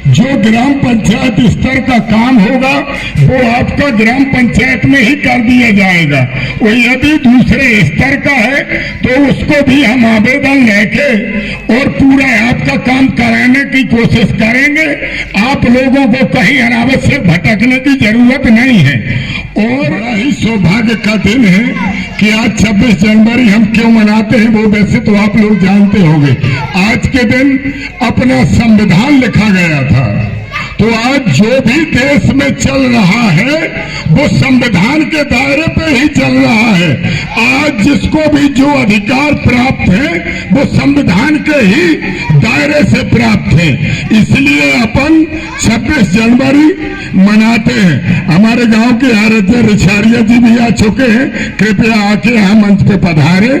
जो ग्राम पंचायत स्तर का काम होगा वो आपका ग्राम पंचायत में ही कर दिया जाएगा। और यदि दूसरे स्तर का है तो उसको भी हम आवेदन लेके और पूरा आपका काम कराने की कोशिश करेंगे। आप लोगों को कहीं अनावश्यक भटकने की जरूरत नहीं है। और बड़ा ही सौभाग्य का दिन है कि आज 26 जनवरी हम क्यों मनाते हैं वो वैसे तो आप लोग जानते होंगे। आज के दिन अपना संविधान लिखा गया था, तो आज जो भी देश में चल रहा है वो संविधान के दायरे पे ही चल रहा है। आज जिसको भी जो अधिकार प्राप्त है वो संविधान के ही दायरे से प्राप्त है। इसलिए अपन 26 जनवरी मनाते हैं। हमारे गांव के आराध्य रिछारिया जी भी आ चुके हैं, कृपया आके यहाँ मंच पे पधारे।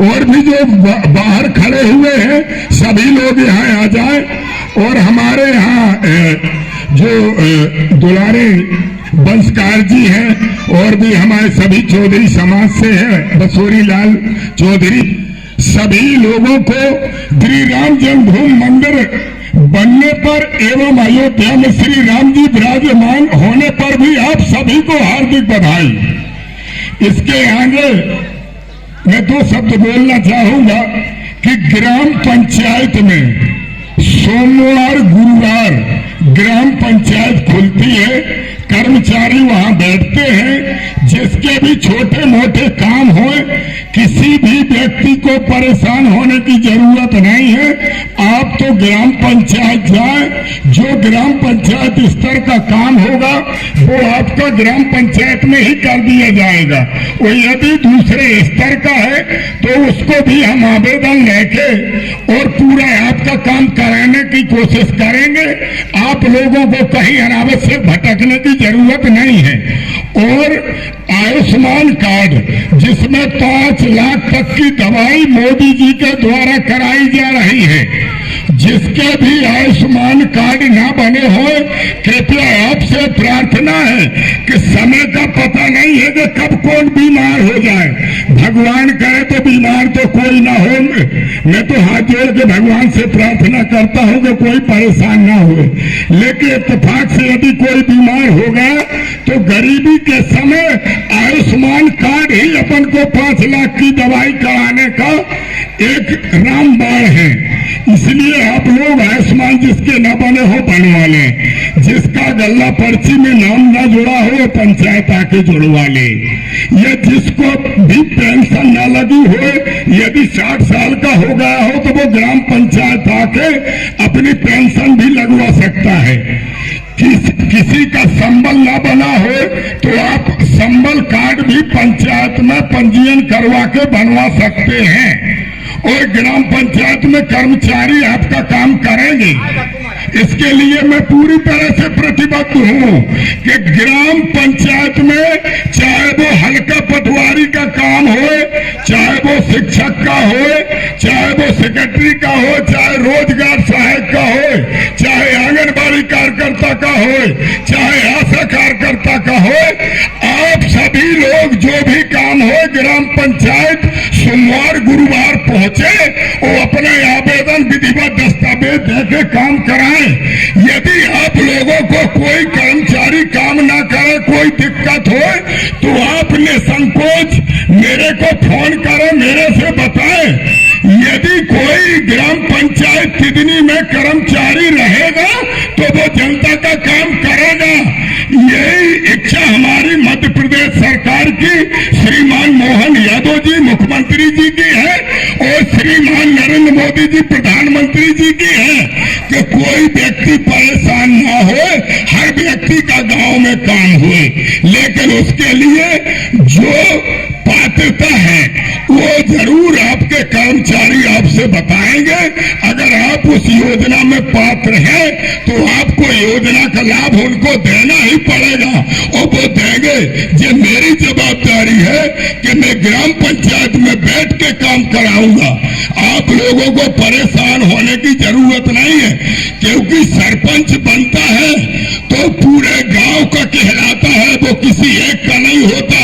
और भी जो बाहर खड़े हुए हैं सभी लोग यहाँ आ जाए। और हमारे यहाँ जो दुलारे बंसकार जी हैं और भी हमारे सभी चौधरी समाज से हैं, बसोरी लाल चौधरी, सभी लोगों को श्री राम जन्मभूमि मंदिर बनने पर एवं अयोध्या में श्री राम जी विराजमान होने पर भी आप सभी को हार्दिक बधाई। इसके आगे मैं 2 शब्द बोलना चाहूंगा कि ग्राम पंचायत में सोमवार गुरुवार ग्राम पंचायत खुलती है, कर्मचारी वहां बैठते हैं। जिसके भी छोटे मोटे काम हो, किसी भी व्यक्ति को परेशान होने की जरूरत नहीं है। आप तो ग्राम पंचायत जाए, जो ग्राम पंचायत स्तर का काम होगा वो आपका ग्राम पंचायत में ही कर दिया जाएगा। और यदि दूसरे स्तर का है तो उसको भी हम आवेदन लेके और पूरा आपका काम कराने की कोशिश करेंगे। आप लोगों को कहीं अनावश्यक भटकने की जरूरत नहीं है। और आयुष्मान कार्ड जिसमें 5 लाख तक की दवाई मोदी जी के द्वारा कराई जा रही है, जिसके भी आयुष्मान कार्ड ना बने हो, कृपया आपसे प्रार्थना है कि समय का पता नहीं है कि कब कौन बीमार हो जाए। भगवान करे तो बीमार तो कोई ना हो। मैं तो हाथ जोड़ के भगवान से प्रार्थना करता हूं कि कोई परेशान ना हो। लेकिन इत्तेफाक से यदि कोई बीमार होगा तो गरीबी के समय आयुष्मान कार्ड ही अपन को 5 लाख की दवाई कराने का एक रामबाण है। इसलिए आप लोग आयुष्मान जिसके न बने हो बनवा लें। जिसका गल्ला पर्ची में नाम ना जुड़ा हो पंचायत आके जुड़वा ले। या जिसको भी पेंशन ना लगी हो, यदि 60 साल का हो गया हो तो वो ग्राम पंचायत आके अपनी पेंशन भी लगवा सकता है। किसी का संबल ना बना हो तो आप संबल कार्ड भी पंचायत में पंजीयन करवा के बनवा सकते हैं। और ग्राम पंचायत में कर्मचारी आपका काम करेंगे। इसके लिए मैं पूरी तरह से प्रतिबद्ध हूँ कि ग्राम पंचायत में चाहे वो हल्का पटवारी का काम हो, चाहे वो शिक्षक का हो, चाहे वो सेक्रेटरी का हो, चाहे रोजगार सहायक का हो, चाहे आंगनबाड़ी कार्यकर्ता का हो, चाहे आशा कार्यकर्ता का हो, आप सभी लोग जो भी काम हो ग्राम पंचायत सोमवार गुरुवार पहुंचे और अपने आवेदन विधिवत दस्तावेज देके काम कराएं। यदि आप लोगों को कोई कर्मचारी काम ना करे, कोई दिक्कत हो तो आप निसंकोच मेरे को फोन करें, मेरे से बताएं। यदि कोई ग्राम पंचायत कितनी में कर्मचारी रहेगा तो वो जनता का काम करेगा। यही इच्छा हमारी मध्य प्रदेश सरकार की श्रीमान मोहन यादव जी मुख्यमंत्री जी की है और श्रीमान नरेंद्र मोदी जी प्रधानमंत्री जी की है कि कोई व्यक्ति परेशान ना हो, हर व्यक्ति का गांव में काम हुए। लेकिन उसके लिए जो पात्रता है वो जरूर आपके कर्मचारी आपसे बताएंगे। अगर आप उस योजना में पात्र हैं तो आपको योजना का लाभ उनको देना ही पड़ेगा और वो देंगे। ये मेरी जवाबदारी है कि मैं ग्राम पंचायत में बैठ के काम कराऊंगा। आप लोगों को परेशान होने की जरूरत नहीं है, क्योंकि सरपंच बनता है तो पूरे गांव का कहलाता है, वो किसी एक का नहीं होता।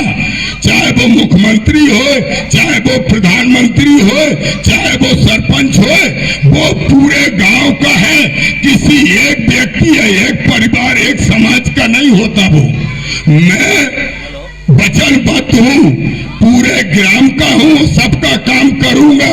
चाहे वो मुख्यमंत्री हो, चाहे वो प्रधानमंत्री हो, चाहे वो सरपंच हो, वो पूरे गांव का है, किसी एक व्यक्ति या एक परिवार, एक समाज का नहीं होता। वो मैं वचनबद्ध हूँ, पूरे ग्राम का हूँ, सबका काम करूंगा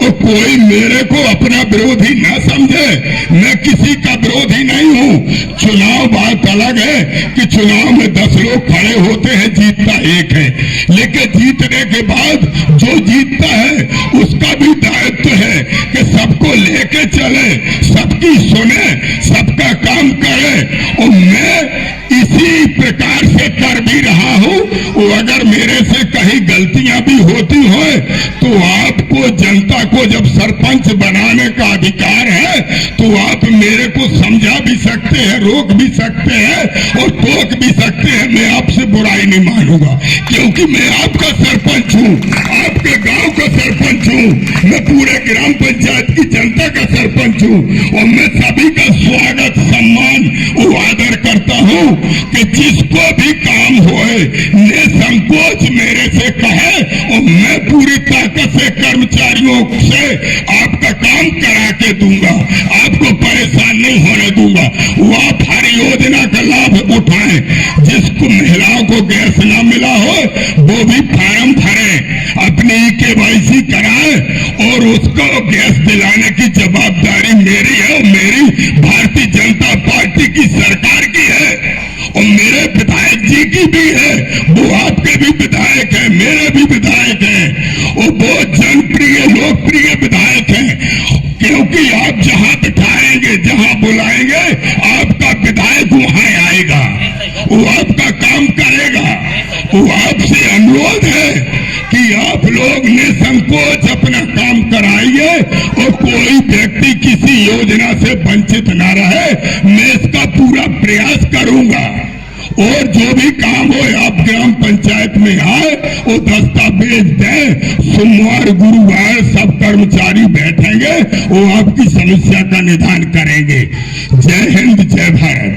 और कोई मेरे को अपना विरोधी ना समझे। मैं किसी का विरोधी नहीं हूँ। चुनाव बात अलग है कि चुनाव में 10 लोग खड़े होते हैं, जीतता एक है, लेकिन जीतने के बाद जो जीतता है उसका भी दायित्व है कि सबको लेके चले, सबकी सुने, सबका काम करे। और मैं इसी प्रकार से कर भी रहा हूँ। अगर मेरे से कहीं गलतियां भी होती हो तो आपको, जनता को जब सरपंच बनाने का अधिकार है तो आप मेरे को समझा भी सकते हैं, रोक भी सकते हैं और टोक भी सकते हैं। मैं आपसे बुराई नहीं मानूंगा, क्योंकि मैं आपका सरपंच हूँ, आपके गांव का सरपंच हूँ, मैं पूरे ग्राम पंचायत की जनता का सरपंच हूँ और मैं सभी का स्वागत, सम्मान और आदर करता हूँ कि जिसको भी काम होए निसंकोच मेरे से कहे और मैं पूरी ताकत से कर्मचारियों से आपका काम करा के दूंगा, आपको परेशान नहीं होने दूंगा। वो आप हर योजना का लाभ उठाएं। जिसको महिलाओं को गैस ना मिला हो वो भी फार्म भरें, अपनी KYC कराएं और उसको गैस दिलाने की जवाबदारी मेरी है और मेरी भारतीय जनता पार्टी की सरकार की है और मेरे विधायक जी की भी है। वो आपके भी विधायक हैं, मेरे भी विधायक हैं और बहुत जनप्रिय, लोकप्रिय विधायक हैं, क्योंकि आप जहां बिठाएंगे, जहां बुलाएंगे, आपका विधायक वहां आएगा, वो आपका काम करेगा। वो आपसे अनुरोध है कि आप लोग निसंकोच अपना काम कराइए और कोई व्यक्ति किसी योजना से वंचित ना रहे। मैं इसका पूरा प्रयास करूंगा और जो भी काम हो आप ग्राम पंचायत में आए वो दस्तावेज दें। सोमवार, गुरुवार सब कर्मचारी बैठेंगे, वो आपकी समस्या का निदान करेंगे। जय हिंद, जय भारत।